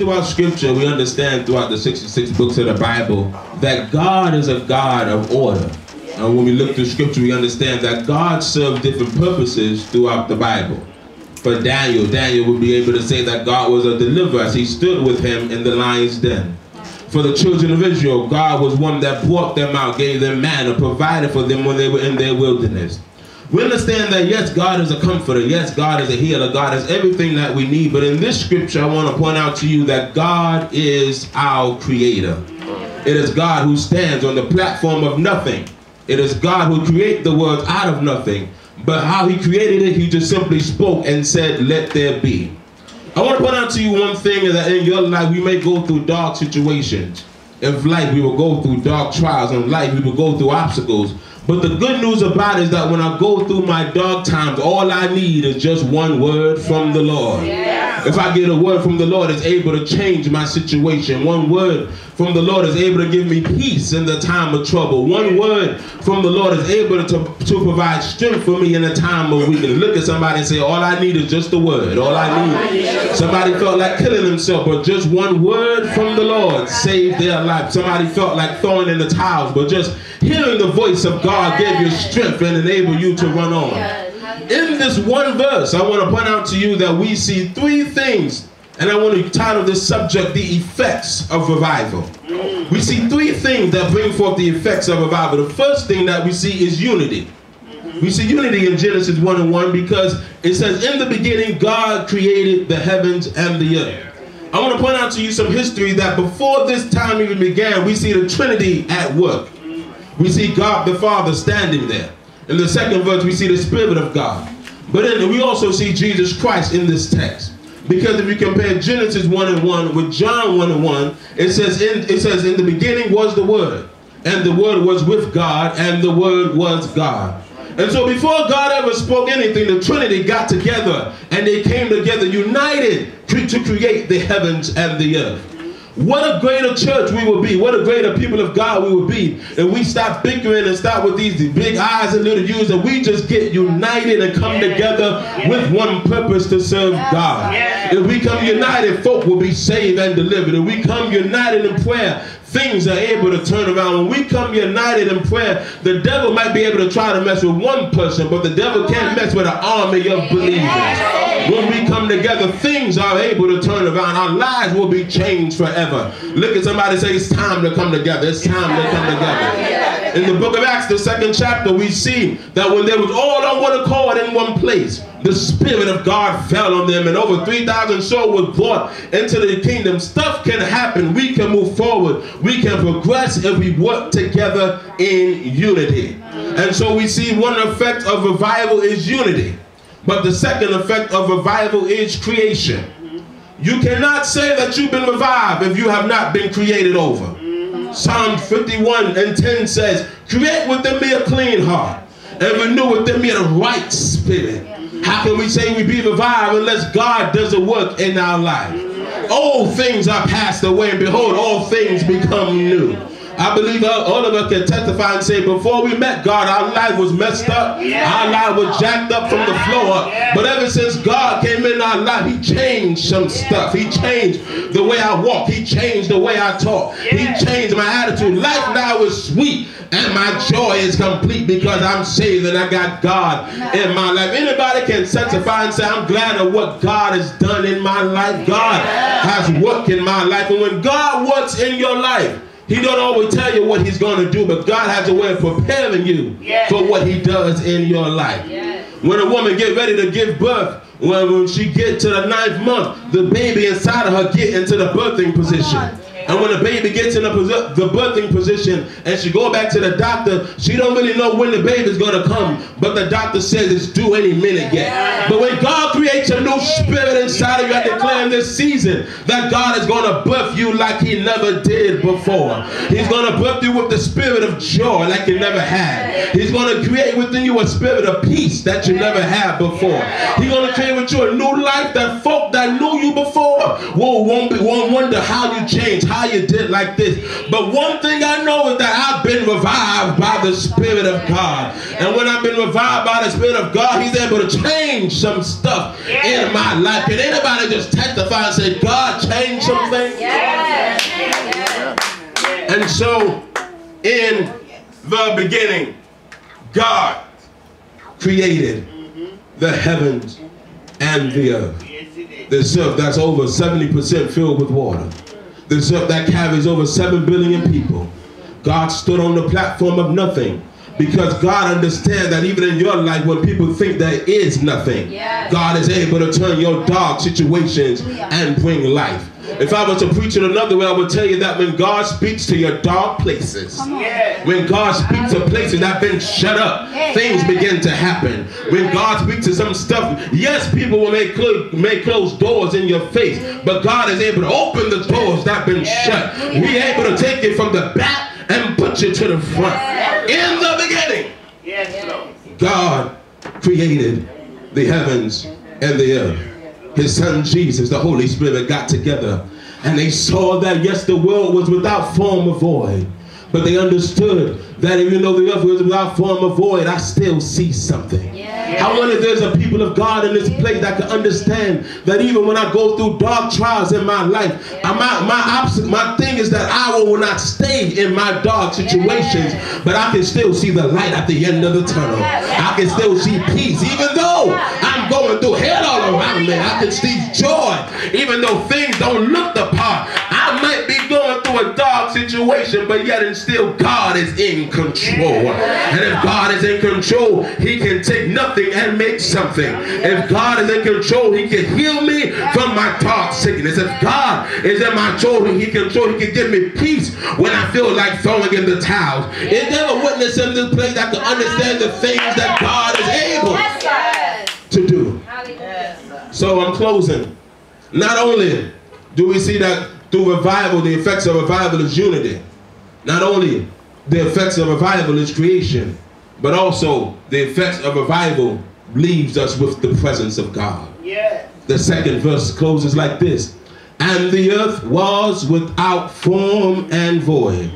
throughout Scripture, we understand throughout the 66 books of the Bible that God is a God of order. And when we look through Scripture, we understand that God served different purposes throughout the Bible. For Daniel would be able to say that God was a deliverer as he stood with him in the lion's den. For the children of Israel, God was one that brought them out, gave them manna, provided for them when they were in their wilderness. We understand that, yes, God is a comforter. Yes, God is a healer. God is everything that we need. But in this scripture, I want to point out to you that God is our creator. It is God who stands on the platform of nothing. It is God who created the world out of nothing. But how he created it, he just simply spoke and said, let there be. I want to point out to you one thing, is that in your life, we may go through dark situations. In life, we will go through dark trials. In life, we will go through obstacles. But the good news about it is that when I go through my dark times, all I need is just one word from the Lord. Yeah. If I get a word from the Lord, it's able to change my situation. One word from the Lord is able to give me peace in the time of trouble. One word from the Lord is able to provide strength for me in a time of weakness. Look at somebody and say, all I need is just a word. All I need. Somebody felt like killing himself, but just one word from the Lord saved their life. Somebody felt like throwing in the towels, but just hearing the voice of God gave you strength and enabled you to run on. In this one verse, I want to point out to you that we see three things, and I want to title this subject, the effects of revival. We see three things that bring forth the effects of revival. The first thing that we see is unity. We see unity in Genesis 1:1 because it says, in the beginning, God created the heavens and the earth. I want to point out to you some history that before this time even began, we see the Trinity at work. We see God the Father standing there. In the second verse, we see the Spirit of God. But then we also see Jesus Christ in this text. Because if you compare Genesis 1:1 with John 1:1, it says, in the beginning was the Word, and the Word was with God, and the Word was God. And so before God ever spoke anything, the Trinity got together, and they came together united to create the heavens and the earth. What a greater church we will be. What a greater people of God we will be if we stop bickering and stop with these big eyes and little U's, and we just get united and come together with one purpose to serve God. If we come united, folk will be saved and delivered. If we come united in prayer, things are able to turn around. When we come united in prayer, the devil might be able to try to mess with one person, but the devil can't mess with an army of believers. When we come together, things are able to turn around. Our lives will be changed forever. Look at somebody and say, it's time to come together. It's time to come together. In the book of Acts, the 2nd chapter, we see that when they was all on one accord in one place, the Spirit of God fell on them, and over 3,000 souls was brought into the kingdom. Stuff can happen. We can move forward. We can progress if we work together in unity. And so we see one effect of revival is unity. But the second effect of revival is creation. You cannot say that you've been revived if you have not been created over. Psalm 51:10 says, create within me a clean heart and renew within me a right spirit. How can we say we be revived unless God does a work in our life? Old things are passed away, and behold, all things become new. I believe all of us can testify and say, before we met God, our life was messed up. Our life was jacked up from the floor up. But ever since God came in our life, he changed some stuff. He changed the way I walk. He changed the way I talk. He changed my attitude. Life now is sweet, and my joy is complete because I'm saved and I got God in my life. Anybody can testify and say, I'm glad of what God has done in my life. God has worked in my life. And when God works in your life, he don't always tell you what he's going to do, but God has a way of preparing you for what he does in your life. When a woman get ready to give birth, when she get to the 9th month, the baby inside of her get into the birthing position. And when the baby gets in the birthing position and she go back to the doctor, she don't really know when the baby's going to come, but the doctor says it's due any minute yet. But when God creates a new spirit inside of you, I declare in this season that God is going to birth you like he never did before. He's going to birth you with the spirit of joy like you never had. He's going to create within you a spirit of peace that you never had before. He's going to create with you a new life that folk that knew you before won't wonder how you changed, how you did like this. But one thing I know is that I've been revived by the Spirit of God. And when I've been revived by the Spirit of God, he's able to change some stuff in my life. Can anybody just testify and say, God changed some things? And so, in the beginning, God created the heavens and the earth. This earth that's over 70% filled with water. This earth that carries over 7 billion people. God stood on the platform of nothing, because God understands that even in your life, when people think there is nothing, God is able to turn your dark situations and bring life. If I was to preach it another way, I would tell you that when God speaks to your dark places, when God speaks to places that have been shut up, things begin to happen. When God speaks to some stuff, yes, people will make closed doors in your face, but God is able to open the doors that have been shut. He's able to take it from the back and put you to the front. In the beginning, God created the heavens and the earth. His son Jesus, the Holy Spirit, got together, and they saw that yes, the world was without form or void, but they understood that even though the earth was without form or void, I still see something. I wonder if there's a people of God in this place that can understand that even when I go through dark trials in my life, my thing is that I will not stay in my dark situations, but I can still see the light at the end of the tunnel. I can still see peace, even though I'm going through hell all around me. I can see joy, even though things don't look the part. I might be going through a dark situation, but yet and still God is in control. And if God is in control, he can take nothing and make something. If God is in control, he can heal me from my dark sickness. If God is in my control, he can give me peace when I feel like throwing in the towel. Is there a witness in this place that can understand the things that God is able to do? So I'm closing. Not only do we see that through revival, the effects of revival is unity. Not only the effects of revival is creation, but also the effects of revival leaves us with the presence of God. The second verse closes like this. And the earth was without form and void,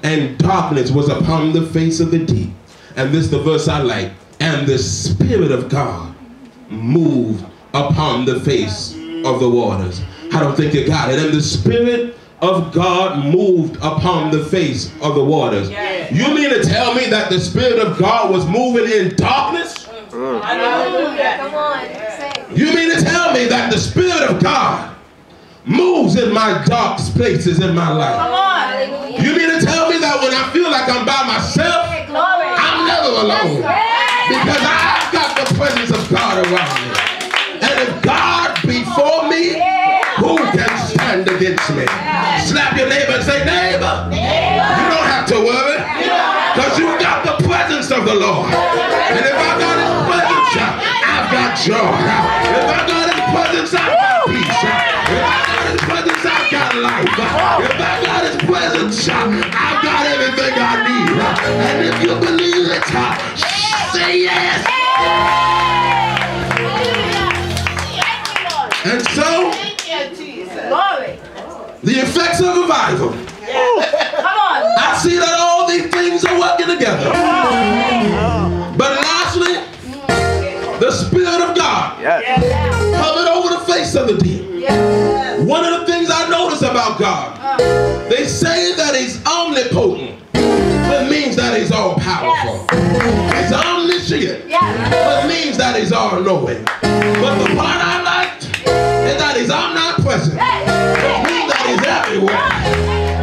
and darkness was upon the face of the deep. And this is the verse I like. And the Spirit of God moved upon the face of the waters. I don't think you got it. And the Spirit of God moved upon the face of the waters. You mean to tell me that the Spirit of God was moving in darkness? Come on. You mean to tell me that the Spirit of God moves in my dark places in my life? Come on. You mean to tell me that when I feel like I'm by myself, I'm never alone? Because I've got the presence of God around me. And if God be for me, who can stand against me? Slap your neighbor and say, neighbor, you don't have to worry, because you got the presence of the Lord. And if I got his presence, I've got joy. If I got his presence, I've got peace. If I got his presence, I've got life. If I got his presence, I've got everything I need. And if you believe it, say yes. And so, the effects of revival. Come on. I see that all these things are working together. But lastly, the Spirit of God coming over the face of the deep. One of the things I notice about God, they say that he's omnipotent. It means that he's all powerful. He's omniscient. It means that he's all knowing. But the part I liked is that he's omnipresent. It means that he's everywhere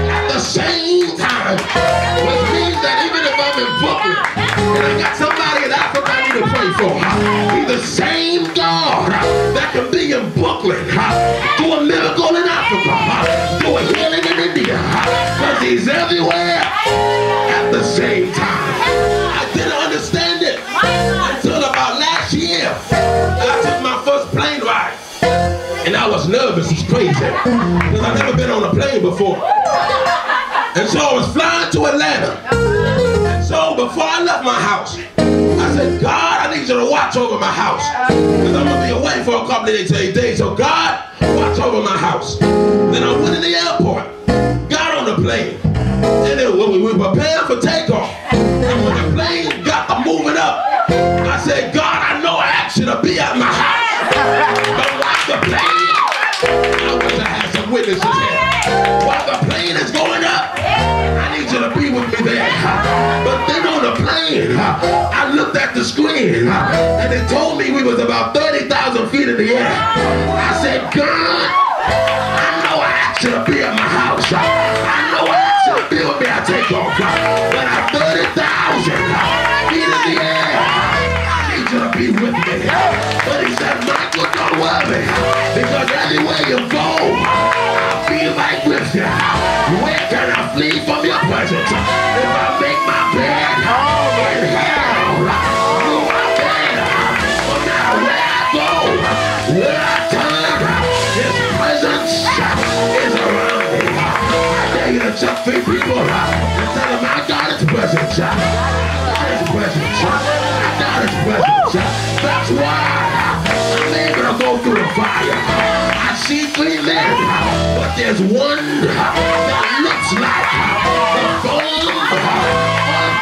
at the same time. Which means that even if I'm in Brooklyn and I got somebody in Africa I need to pray for, he's the same God that can be in Brooklyn, do a miracle in Africa, do a healing in India, because he's everywhere at the same time. I didn't understand it until about last year. I took my first plane ride. And I was nervous, it's crazy, because I've never been on a plane before. And so I was flying to Atlanta. And so before I left my house, I said, God, I need you to watch over my house, because I'm going to be away for a couple of days. So God, watch over my house. Then I went in the airport, the plane. And then when we were preparing for takeoff, and when the plane got to moving up, I said, God, I know I asked you to be at my house. But while the plane, I wish I had some witnesses here. While the plane is going up, I need you to be with me there. But then on the plane, I looked at the screen, and it told me we was about 30,000 feet in the air. I said, God, I know I asked you to be at my house. I know I asked you to be with me at takeoff. But I'm 30,000 feet in the air. I need you to be with me. But he said, Michael, don't worry, because anywhere you go, I'll be right with you. Where can I flee from your presence? If I make my bed in hell, you are there. No matter where I go, where I turn, his presence is around me. I dare you to jump 3 people and tell them I got his presence. I got his presence. I got his presence. That's why I'm able to go through the fire. I see 3 men, but there's one that looks like the form of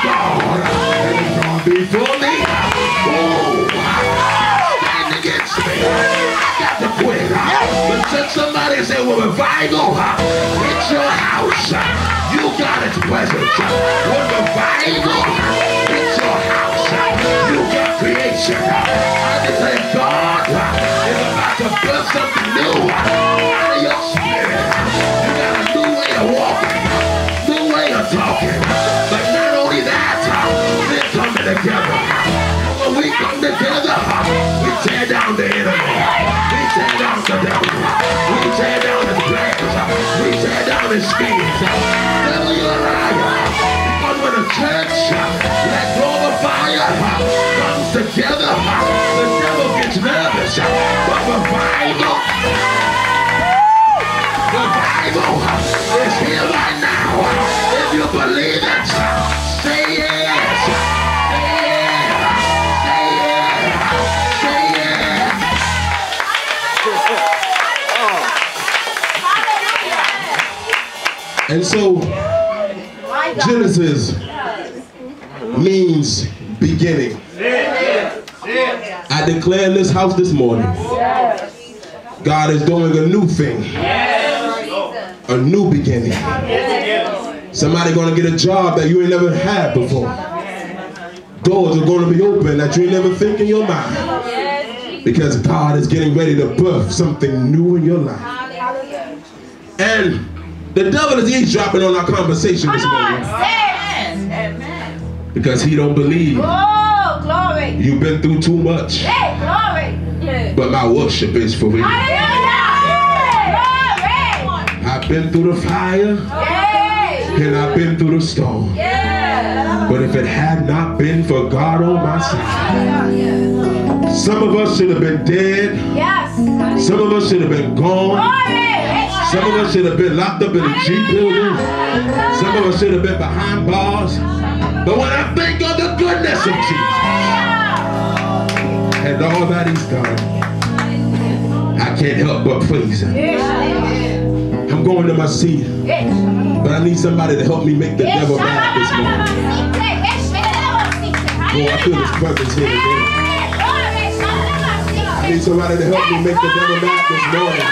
God. And he's gone before me. Oh, stand against me. I got to quit. But since somebody said, well, revival, it's your house. You got his presence. When revival, it's your house. You got creation. I declare God is about to build something new out of your spirit. You got a new way of walking, new way of talking. But not only that, we're coming together. When we come together, we tear down the enemy. We tear down the devil. We tear down his plans. We tear down his schemes. Devil, you're a liar. Because when the church, let go of the fire, comes together, the devil gets nervous. But revival is here right now. If you believe it, say yes. Say yes. Say yes. Say yes. And so Genesis means beginning. I declare in this house this morning, God is doing a new thing, a new beginning. Somebody gonna get a job that you ain't never had before. Doors are gonna be open that you ain't never think in your mind, because God is getting ready to birth something new in your life. And the devil is eavesdropping on our conversation this morning, because he don't believe you've been through too much. But my worship is for real. I've been through the fire, and I've been through the storm. But if it had not been for God on my side, some of us should have been dead. Some of us should have been gone. Some of us should have been locked up in a G building. Some of us should have been behind bars. But when I think of the goodness of Jesus and all that he's done, I can't help but praise him. I'm going to my seat, but I need somebody to help me make the devil mad this morning. Oh, I feel his presence here today. I need somebody to help me make the devil mad this morning.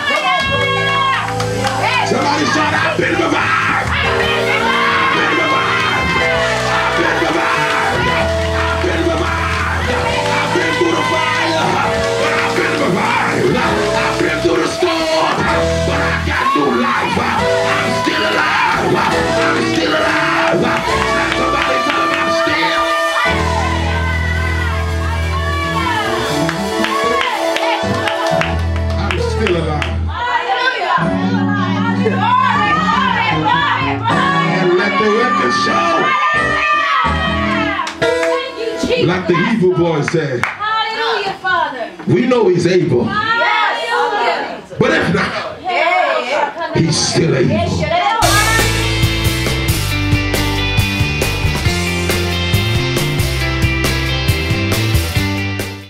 Somebody shout, I've been revived! I've been revived! I've been revived! I've been revived! I've been through the fire, but I've been revived! I've been through the storm, but I got new life! I'm still alive! I'm still alive! Somebody tell them I'm still! I'm still alive! And let the record show, like the Hebrew boy said, Hallelujah, Father. we know he's able, Hallelujah. but if not, he's still able.